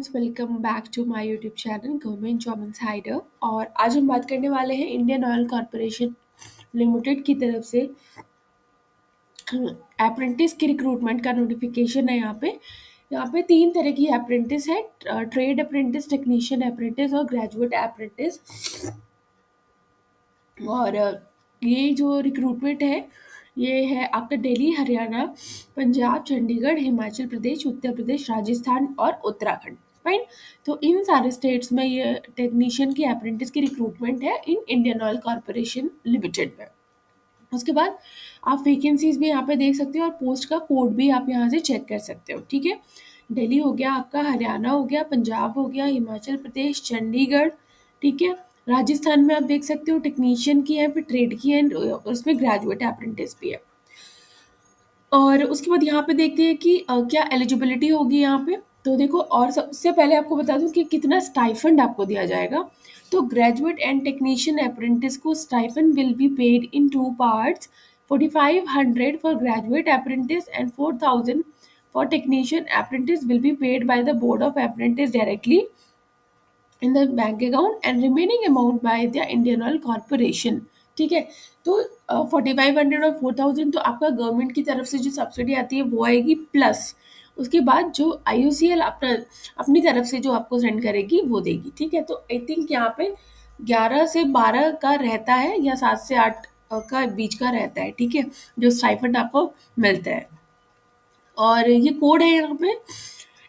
Friends, welcome back to my YouTube channel government job insider. और आज हम बात करने वाले हैं इंडियन ऑयल कॉरपोरेशन लिमिटेड की तरफ से अप्रेंटिस की रिक्रूटमेंट का नोटिफिकेशन है। यहाँ पे तीन तरह की अप्रेंटिस है: ट्रेड अप्रेंटिस, टेक्नीशियन अप्रेंटिस और ग्रेजुएट अप्रेंटिस। और ये जो रिक्रूटमेंट है ये है आपका दिल्ली, हरियाणा, पंजाब, चंडीगढ़, हिमाचल प्रदेश, उत्तर प्रदेश, राजस्थान और उत्तराखंड। फाइन। तो इन सारे स्टेट्स में ये टेक्नीशियन की अप्रेंटिस की रिक्रूटमेंट है in Indian oil corporation limited में। उसके बाद आप वैकेंसीज भी यहाँ पे देख सकते हो और पोस्ट का कोड भी आप यहाँ से चेक कर सकते हो। ठीक है, दिल्ली हो गया आपका, हरियाणा हो गया, पंजाब हो गया, हिमाचल प्रदेश, चंडीगढ़। ठीक है, राजस्थान में आप देख सकते हो टेक्नीशियन की है, फिर ट्रेड की है, और उसमें ग्रेजुएट अप्रेंटिस भी है। और उसके बाद यहाँ पे देखते हैं कि क्या एलिजिबिलिटी होगी यहाँ पे। तो देखो, और सबसे पहले आपको बता दूं कि कितना स्टाइफंड आपको दिया जाएगा। तो ग्रेजुएट एंड टेक्नीशियन अप्रेंटिस को stipend will be paid in two parts: 4500 for graduate apprentice and 4000 for technician apprentice will be paid by the board of apprentice directly in the bank account and remaining amount by the Indian oil corporation. ठीक है, तो 4500 और 4000 तो आपका government की तरफ से जो सब्सिडी आती है वो आएगी, प्लस उसके बाद जो IOCL अपनी तरफ से जो आपको सेंड करेगी वो देगी। ठीक है, तो आई थिंक यहाँ पे 11 से 12 का रहता है या 7 से 8 का बीच का रहता है। ठीक है, जो स्टाइफंड आपको मिलता है। और ये कोड है यहाँ पे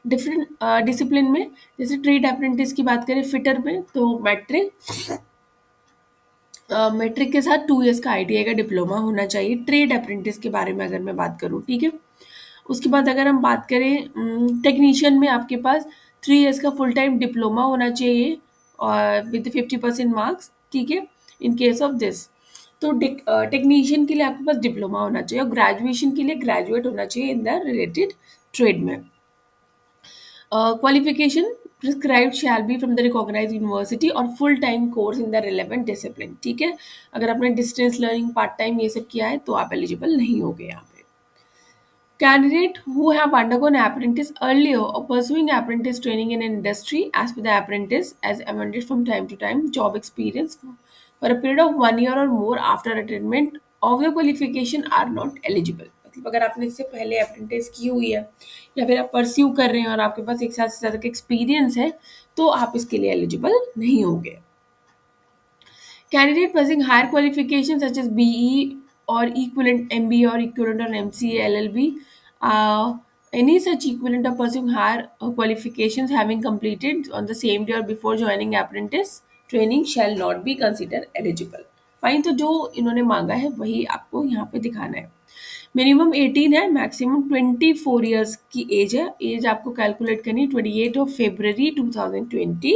डिफरेंट डिसिप्लिन में। जैसे ट्रेड अप्रेंटिस की बात करें फिटर में, तो मैट्रिक के साथ 2 years का ITI का डिप्लोमा होना चाहिए ट्रेड अप्रेंटिस के बारे में अगर मैं बात करूँ। ठीक है, उसके बाद अगर हम बात करें टेक्नीशियन में, आपके पास 3 years का फुल टाइम डिप्लोमा होना चाहिए और विद 50% मार्क्स। ठीक है, इन केस ऑफ दिस तो टेक्नीशियन के लिए आपके पास डिप्लोमा होना चाहिए और ग्रेजुएशन के लिए ग्रेजुएट होना चाहिए इन द रिलेटेड ट्रेड में। Qualification prescribed shall be from the recognized university और full time course in the relevant discipline। ठीक है, अगर आपने डिस्टेंस लर्निंग, पार्ट टाइम ये सब किया है तो आप एलिजिबल नहीं होगे यहाँ पे। Candidate who have undergone apprentice earlier or pursuing apprentice training in an industry as per the apprentice as amended from time to time job experience for a period of 1 year or more after attainment of the qualification are not eligible। मतलब अगर आपने इससे पहले apprentice की हुई है या फिर आप परस्यू कर रहे हैं और आपके पास 1 साल से ज़्यादा का एक्सपीरियंस है तो आप इसके लिए एलिजिबल नहीं होंगे। Candidate possessing higher qualifications such as BE or equivalent MBA or equivalent on MCA, LLB, any such equivalent of pursuing higher qualifications having completed on the same day or before joining apprentice training shall not be considered eligible। Fine, तो जो इन्होंने मांगा है वही आपको यहाँ पे दिखाना है। मिनिमम 18 है, मैक्सिमम 24 ईयर्स की एज है। एज आपको कैलकुलेट करनी 28 फरवरी 2025।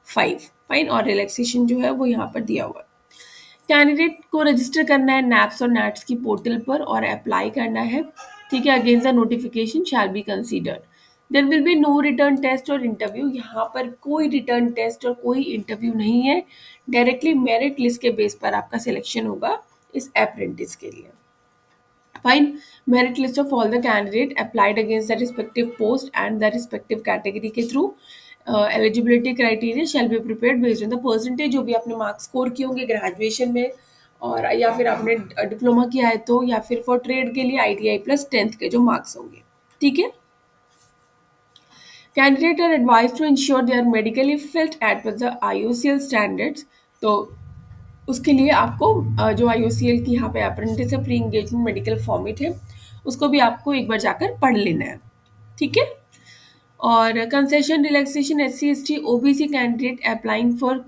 फाइन, और रिलैक्सेशन जो है वो यहाँ पर दिया हुआ है। कैंडिडेट को रजिस्टर करना है नैप्स और नैट्स की पोर्टल पर और अप्लाई करना है। ठीक है, against the notification shall be considered. There will be no return test और इंटरव्यू। यहाँ पर कोई रिटर्न टेस्ट और कोई इंटरव्यू नहीं है, डायरेक्टली मेरिट लिस्ट के बेस पर आपका सिलेक्शन होगा इस अप्रेंटिस के लिए। Find merit list of all the candidate applied against the respective post and the respective category के through eligibility criteria shall be prepared based on the percentage जो भी आपने मार्क्स स्कोर किए होंगे ग्रेजुएशन में, और या फिर आपने डिप्लोमा किया है तो, या फिर फॉर ट्रेड के लिए ITI प्लस 10th के जो मार्क्स होंगे। ठीक है, candidate are advise to ensure they are medically fit at the IOCL standards. तो उसके लिए आपको जो IOCL की यहाँ पे अप्रेंटिस है प्री इंगेजमेंट मेडिकल फॉर्मेट है उसको भी आपको एक बार जाकर पढ़ लेना है। ठीक है, और concession relaxation SC/ST OBC candidate applying for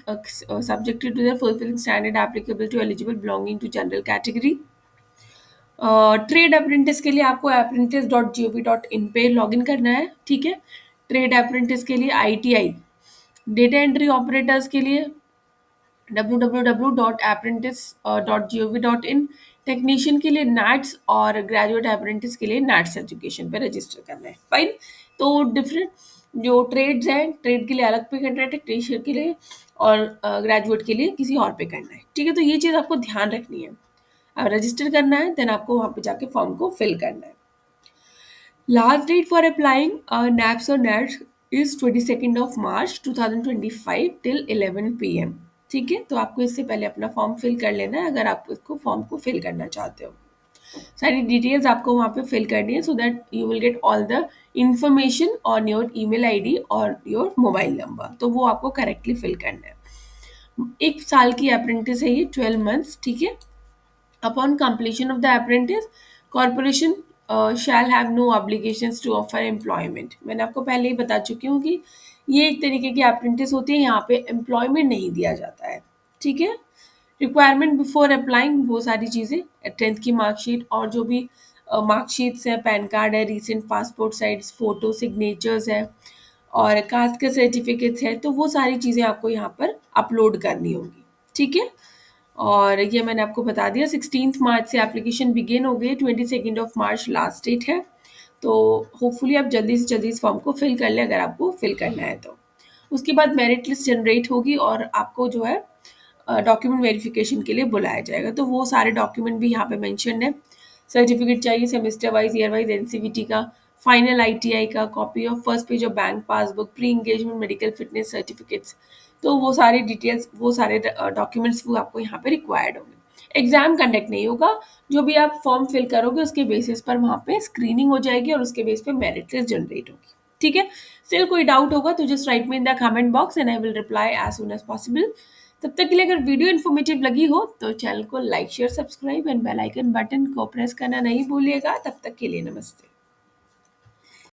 subjected to the fulfilling standard applicable to eligible belonging to general category. Trade apprentice के लिए आपको apprentice.gov.in पे लॉगिन करना है। ठीक है, ट्रेड अप्रेंटिस के लिए ITI, डेटा एंट्री ऑपरेटर्स के लिए www.apprentice.gov.in, टेक्नीशियन के लिए नैट्स और ग्रेजुएट अप्रेंटिस के लिए नैट्स एजुकेशन पे रजिस्टर करना है। फाइन, तो डिफरेंट जो ट्रेड्स हैं, ट्रेड के लिए अलग पे करना है, टेक्नीशियन के लिए और ग्रेजुएट के लिए किसी और पे करना है। ठीक है, तो ये चीज़ आपको ध्यान रखनी है। अब रजिस्टर करना है, देन आपको वहाँ पे जाके फॉर्म को फिल करना है। Last date for applying NAPS और NATS is 22 March 2025 till 11 PM। ठीक है, तो आपको इससे पहले अपना फॉर्म फिल कर लेना है अगर आप इसको फॉर्म को फिल करना चाहते हो। सारी डिटेल्स आपको वहाँ पे फिल करनी है, so that you will get all the information on your email ID और योर मोबाइल नंबर, तो वो आपको करेक्टली फिल करना है। 1 साल की अप्रेंटिस है ये, 12 months। ठीक है। Upon completion of the apprentice, corporation shall have no obligations to offer employment। मैंने आपको पहले ही बता चुकी हूँ कि ये एक तरीके की अप्रेंटिस होती है, यहाँ पे एम्प्लॉयमेंट नहीं दिया जाता है। ठीक है। रिक्वायरमेंट बिफोर अप्लाइंग, वो सारी चीज़ें, 10th की मार्कशीट और जो भी मार्कशीट्स हैं, पैन कार्ड है, recent passport size photo, signatures है और कास्ट के सर्टिफिकेट्स है, तो वो सारी चीज़ें आपको यहाँ पर अपलोड करनी होगी। ठीक है। और ये मैंने आपको बता दिया, 16 मार्च से एप्लीकेशन बिगिन हो गई, 22 March लास्ट डेट है। तो होपफुली आप जल्दी से जल्दी इस फॉर्म को फिल कर लें अगर आपको फिल करना है तो। उसके बाद मेरिट लिस्ट जनरेट होगी और आपको जो है डॉक्यूमेंट वेरिफिकेशन के लिए बुलाया जाएगा, तो वो सारे डॉक्यूमेंट भी यहाँ पे मेंशन है। सर्टिफिकेट चाहिए semester wise, year wise, NCVT का, फाइनल आईटीआई का, copy of first page of bank passbook, pre engagement medical fitness certificates, तो वो सारी डिटेल्स, वो सारे डॉक्यूमेंट्स वो आपको यहाँ पे रिक्वायर्ड होंगे। एग्जाम कंडक्ट नहीं होगा, जो भी आप फॉर्म फिल करोगे उसके बेसिस पर वहाँ पे स्क्रीनिंग हो जाएगी और उसके बेस पे मेरिट लिस्ट जनरेट होगी। ठीक है। स्टिल कोई डाउट होगा तो just write me in the comment box and I will reply as soon as possible. तब तक के लिए अगर वीडियो इन्फॉर्मेटिव लगी हो तो चैनल को like share subscribe and bell icon button को प्रेस करना नहीं भूलिएगा। तब तक के लिए नमस्ते।